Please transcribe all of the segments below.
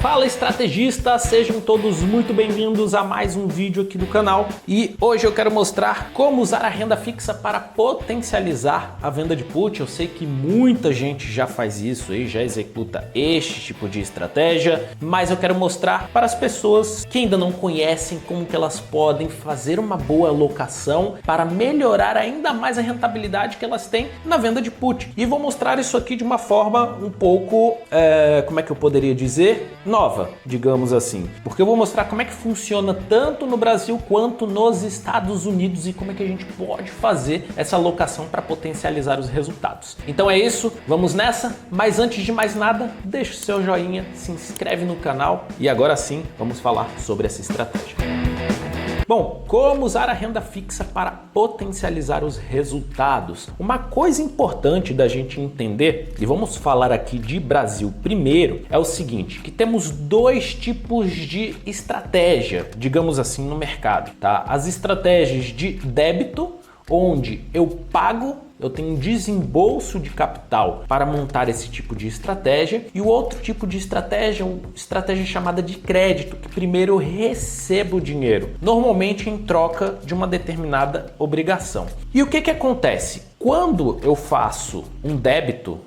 Fala estrategistas, sejam todos muito bem-vindos a mais um vídeo aqui do canal e hoje eu quero mostrar como usar a renda fixa para potencializar a venda de put. Eu sei que muita gente já faz isso e já executa este tipo de estratégia, mas eu quero mostrar para as pessoas que ainda não conhecem como que elas podem fazer uma boa alocação para melhorar ainda mais a rentabilidade que elas têm na venda de put. E vou mostrar isso aqui de uma forma um pouco, como é que eu poderia dizer? Nova, digamos assim, porque eu vou mostrar como é que funciona tanto no Brasil quanto nos Estados Unidos e como é que a gente pode fazer essa alocação para potencializar os resultados. Então é isso, vamos nessa, mas antes de mais nada, deixa o seu joinha, se inscreve no canal e agora sim vamos falar sobre essa estratégia. Bom, como usar a renda fixa para potencializar os resultados? Uma coisa importante da gente entender, e vamos falar aqui de Brasil primeiro, é o seguinte, que temos dois tipos de estratégia, digamos assim, no mercado, tá? As estratégias de débito, onde eu pago, eu tenho um desembolso de capital para montar esse tipo de estratégia, e o outro tipo de estratégia, uma estratégia chamada de crédito, que primeiro eu recebo o dinheiro, normalmente em troca de uma determinada obrigação. E o que acontece? Quando eu faço um débito,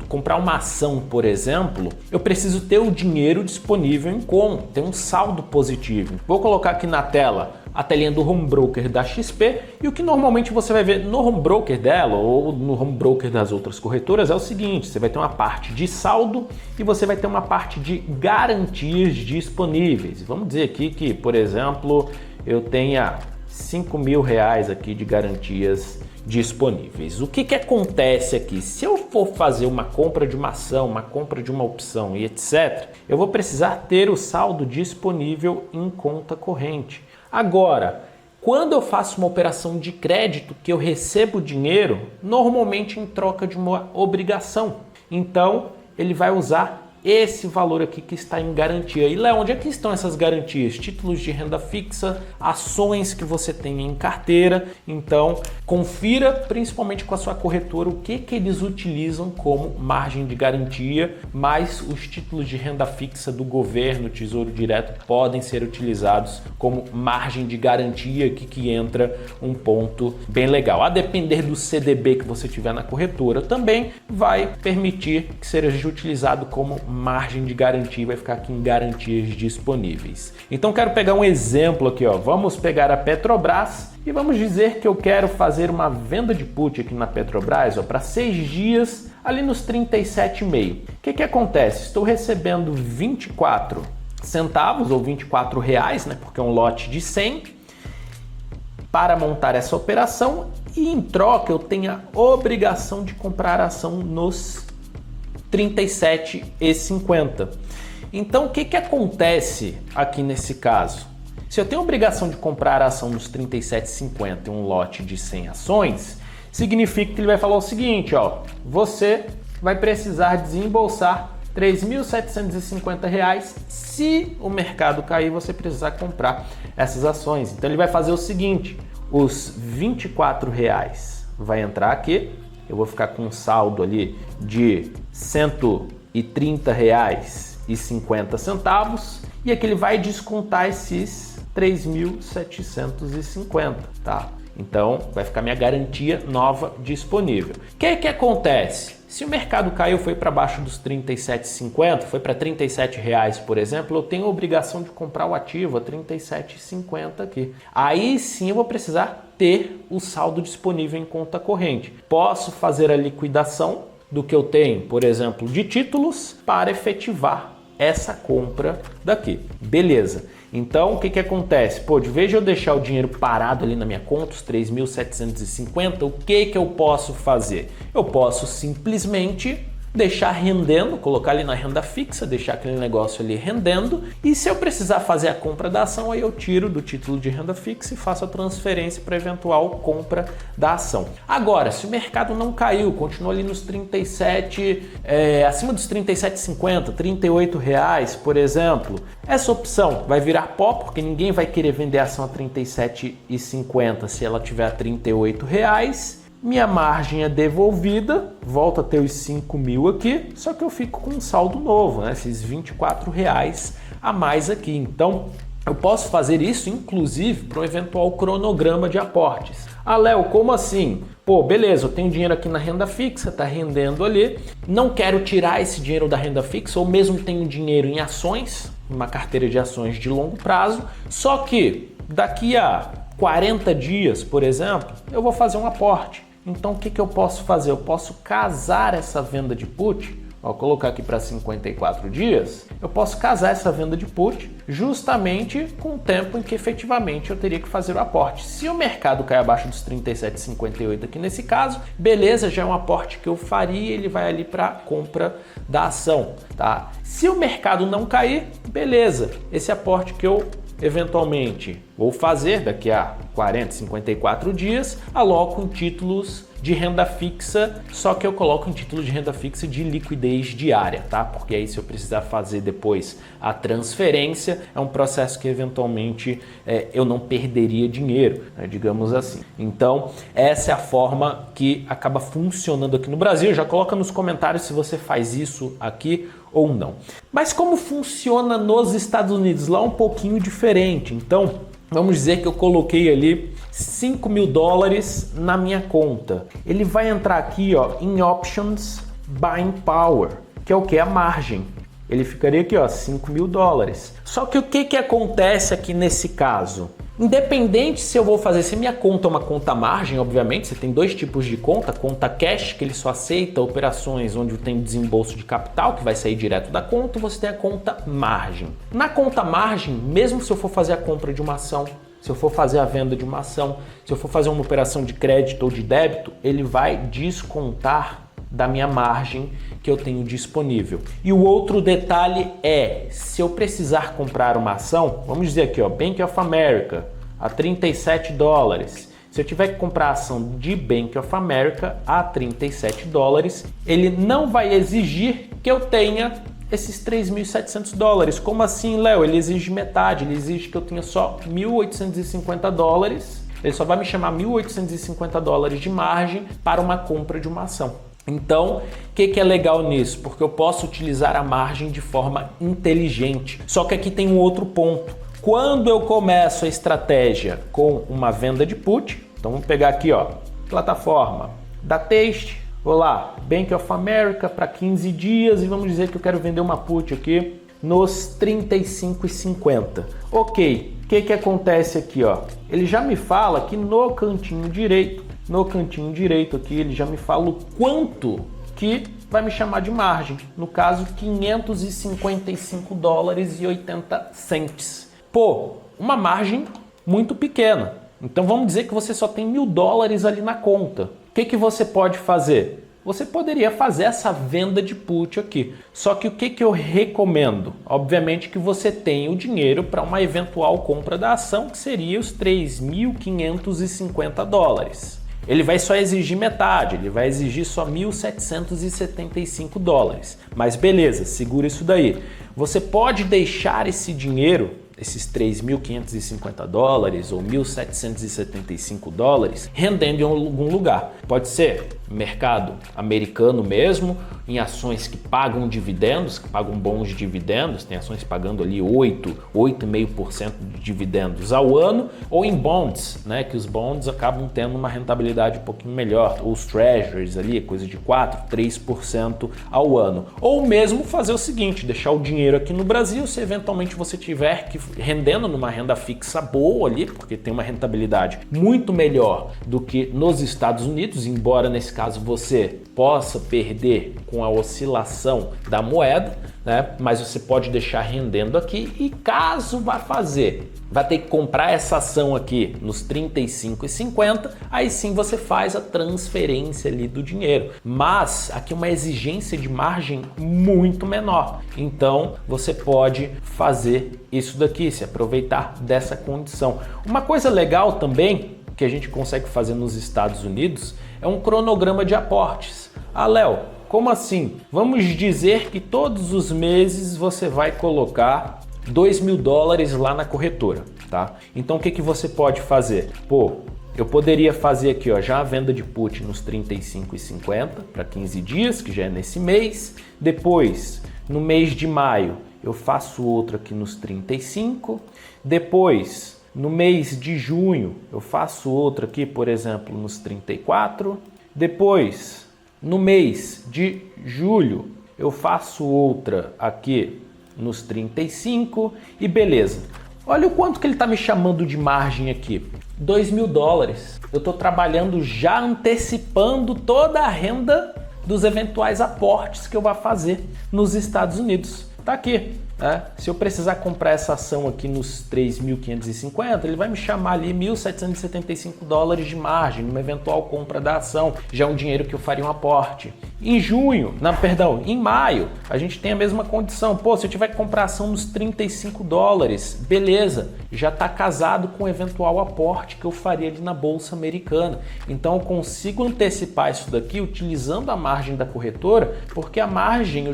comprar uma ação, por exemplo, eu preciso ter o dinheiro disponível em conta, ter um saldo positivo. Vou colocar aqui na tela a telinha do home broker da XP, e o que normalmente você vai ver no home broker dela ou no home broker das outras corretoras é o seguinte: você vai ter uma parte de saldo e você vai ter uma parte de garantias disponíveis. Vamos dizer aqui que, por exemplo, eu tenha R$5.000 aqui de garantias disponíveis. O que acontece aqui? Se eu for fazer uma compra de uma ação, uma compra de uma opção e etc., eu vou precisar ter o saldo disponível em conta corrente. Agora, quando eu faço uma operação de crédito que eu recebo dinheiro, normalmente em troca de uma obrigação. Então, ele vai usar esse valor aqui que está em garantia. E Léo, onde é que estão essas garantias? Títulos de renda fixa, ações que você tem em carteira. Então, confira principalmente com a sua corretora o que eles utilizam como margem de garantia, mas os títulos de renda fixa do governo, Tesouro Direto, podem ser utilizados como margem de garantia, aqui que entra um ponto bem legal. A depender do CDB que você tiver na corretora, também vai permitir que seja utilizado como margem de garantia, vai ficar aqui em garantias disponíveis. Então quero pegar um exemplo aqui, ó. Vamos pegar a Petrobras e vamos dizer que eu quero fazer uma venda de put aqui na Petrobras, ó, para 6 dias ali nos 37,5. O que acontece? Estou recebendo 24 centavos ou R$24, né, porque é um lote de 100 para montar essa operação, e em troca eu tenho a obrigação de comprar a ação nos 37,50. Então, o que acontece aqui nesse caso? Se eu tenho a obrigação de comprar a ação nos 37,50 em um lote de 100 ações, significa que ele vai falar o seguinte, ó, você vai precisar desembolsar R$3.750 se o mercado cair, você precisar comprar essas ações. Então, ele vai fazer o seguinte, os R$24 vai entrar aqui, eu vou ficar com um saldo ali de R$130,50 e aqui ele vai descontar esses 3.750, tá? Então vai ficar minha garantia nova disponível. O que acontece? Se o mercado caiu, foi para baixo dos 37,50, foi para R$37, por exemplo, eu tenho a obrigação de comprar o ativo a 37,50 aqui. Aí sim eu vou precisar ter o saldo disponível em conta corrente. Posso fazer a liquidação do que eu tenho, por exemplo, de títulos para efetivar essa compra daqui. Beleza. Então, o que acontece? Pô, de vez de eu deixar o dinheiro parado ali na minha conta, os 3.750, o que eu posso fazer? Eu posso simplesmente deixar rendendo, colocar ali na renda fixa, deixar aquele negócio ali rendendo, e se eu precisar fazer a compra da ação, aí eu tiro do título de renda fixa e faço a transferência para eventual compra da ação. Agora, se o mercado não caiu, continua ali nos 37, acima dos 37,50, R$38, por exemplo, essa opção vai virar pó, porque ninguém vai querer vender a ação a 37,50 se ela tiver a R$38, minha margem é devolvida, volta a ter os 5 mil aqui, só que eu fico com um saldo novo, né? Esses R$ 24 a mais aqui. Então, eu posso fazer isso, inclusive, para um eventual cronograma de aportes. Ah, Léo, como assim? Pô, beleza, eu tenho dinheiro aqui na renda fixa, tá rendendo ali. Não quero tirar esse dinheiro da renda fixa, ou mesmo tenho dinheiro em ações, uma carteira de ações de longo prazo, só que daqui a 40 dias, por exemplo, eu vou fazer um aporte. Então, o que eu posso fazer? Eu posso casar essa venda de put. Vou colocar aqui para 54 dias, eu posso casar essa venda de put justamente com o tempo em que efetivamente eu teria que fazer o aporte. Se o mercado cair abaixo dos 37,58 aqui nesse caso, beleza, já é um aporte que eu faria, ele vai ali para compra da ação, tá? Se o mercado não cair, beleza, esse aporte que eu eventualmente vou fazer daqui a 40, 54 dias, aloco em títulos de renda fixa, só que eu coloco em título de renda fixa de liquidez diária, tá? Porque aí se eu precisar fazer depois a transferência, é um processo que eventualmente eu não perderia dinheiro, né? Digamos assim. Então, essa é a forma que acaba funcionando aqui no Brasil. Já coloca nos comentários se você faz isso aqui ou não. Mas como funciona nos Estados Unidos? Lá é um pouquinho diferente. Então, vamos dizer que eu coloquei ali 5 mil dólares na minha conta. Ele vai entrar aqui, ó, em Options Buying Power, que é o que? A margem. Ele ficaria aqui, ó, 5 mil dólares. Só que o que acontece aqui nesse caso? Independente se eu vou fazer, se minha conta é uma conta margem, obviamente, você tem dois tipos de conta cash, que ele só aceita operações onde tem desembolso de capital, que vai sair direto da conta, e você tem a conta margem. Na conta margem, mesmo se eu for fazer a compra de uma ação, se eu for fazer a venda de uma ação, se eu for fazer uma operação de crédito ou de débito, ele vai descontar da minha margem que eu tenho disponível. E o outro detalhe é, se eu precisar comprar uma ação, vamos dizer aqui, ó, Bank of America, a 37 dólares. Se eu tiver que comprar a ação de Bank of America a 37 dólares, ele não vai exigir que eu tenha esses 3.700 dólares. Como assim, Léo? Ele exige metade, ele exige que eu tenha só 1.850 dólares. Ele só vai me chamar 1.850 dólares de margem para uma compra de uma ação. Então, o que é legal nisso? Porque eu posso utilizar a margem de forma inteligente. Só que aqui tem um outro ponto. Quando eu começo a estratégia com uma venda de put, então vamos pegar aqui, ó, plataforma da Taste, vou lá, Bank of America para 15 dias e vamos dizer que eu quero vender uma put aqui nos 35,50. Ok, o que acontece aqui, ó? Ele já me fala que no cantinho direito aqui, ele já me fala o quanto que vai me chamar de margem. No caso, 555 dólares e 80 cents. Pô, uma margem muito pequena. Então vamos dizer que você só tem 1.000 dólares ali na conta. O que você pode fazer? Você poderia fazer essa venda de put aqui. Só que o que eu recomendo? Obviamente que você tenha o dinheiro para uma eventual compra da ação, que seria os 3.550 dólares. Ele vai só exigir metade, ele vai exigir só 1.775 dólares. Mas beleza, segura isso daí. Você pode deixar esse dinheiro, esses 3.550 dólares ou 1.775 dólares, rendendo em algum lugar. Pode ser mercado americano mesmo, em ações que pagam dividendos, que pagam bons dividendos, tem ações pagando ali 8,5% de dividendos ao ano, ou em bonds, né, que os bonds acabam tendo uma rentabilidade um pouquinho melhor, ou os treasuries ali, coisa de 4%, 3% ao ano. Ou mesmo fazer o seguinte, deixar o dinheiro aqui no Brasil, se eventualmente você tiver que rendendo numa renda fixa boa ali, porque tem uma rentabilidade muito melhor do que nos Estados Unidos, embora nesse caso você possa perder com a oscilação da moeda, né? Mas você pode deixar rendendo aqui e caso vá ter que comprar essa ação aqui nos 35,50, aí sim você faz a transferência ali do dinheiro. Mas aqui uma exigência de margem muito menor. Então você pode fazer isso daqui, se aproveitar dessa condição. Uma coisa legal também que a gente consegue fazer nos Estados Unidos é um cronograma de aportes. Ah, Léo, como assim? Vamos dizer que todos os meses você vai colocar 2.000 dólares lá na corretora, tá? Então o que você pode fazer? Pô, eu poderia fazer aqui, ó, já a venda de put nos 35,50 para 15 dias, que já é nesse mês. Depois, no mês de maio, eu faço outra aqui nos 35. Depois, no mês de junho, eu faço outra aqui, por exemplo, nos 34. Depois, no mês de julho, eu faço outra aqui nos 35 e beleza. Olha o quanto que ele está me chamando de margem aqui. $2.000. Eu estou trabalhando já antecipando toda a renda dos eventuais aportes que eu vou fazer nos Estados Unidos. Tá aqui. Se eu precisar comprar essa ação aqui nos 3.550, ele vai me chamar ali $1.775 de margem numa eventual compra da ação. Já é um dinheiro que eu faria um aporte. Em maio, a gente tem a mesma condição. Pô, se eu tiver que comprar ação nos $35, beleza, já está casado com o eventual aporte que eu faria ali na Bolsa Americana. Então eu consigo antecipar isso daqui utilizando a margem da corretora, porque a margem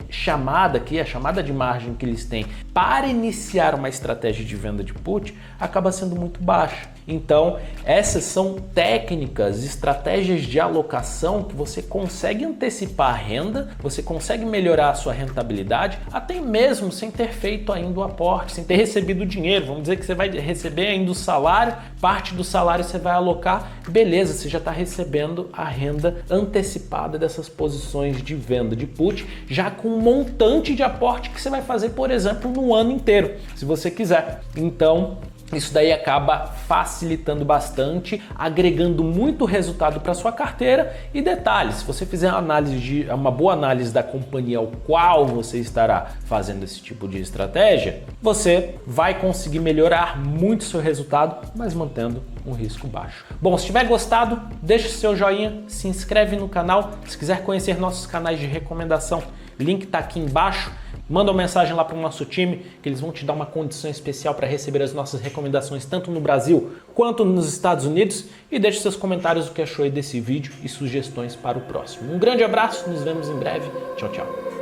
chamada aqui, a chamada de margem que eles têm para iniciar uma estratégia de venda de put acaba sendo muito baixa. Então, essas são técnicas, estratégias de alocação que você consegue antecipar a renda, você consegue melhorar a sua rentabilidade, até mesmo sem ter feito ainda o aporte, sem ter recebido o dinheiro. Vamos dizer que você vai receber ainda o salário, parte do salário você vai alocar, beleza, você já está recebendo a renda antecipada dessas posições de venda de put, já com um montante de aporte que você vai fazer, por exemplo, no ano inteiro, se você quiser. Então, isso daí acaba facilitando bastante, agregando muito resultado para sua carteira. E detalhes, se você fizer uma boa análise da companhia ao qual você estará fazendo esse tipo de estratégia, você vai conseguir melhorar muito seu resultado, mas mantendo um risco baixo. Bom, se tiver gostado, deixa o seu joinha, se inscreve no canal. Se quiser conhecer nossos canais de recomendação, link está aqui embaixo. Manda uma mensagem lá para o nosso time que eles vão te dar uma condição especial para receber as nossas recomendações tanto no Brasil quanto nos Estados Unidos, e deixe seus comentários o que achou desse vídeo e sugestões para o próximo. Um grande abraço, nos vemos em breve. Tchau, tchau.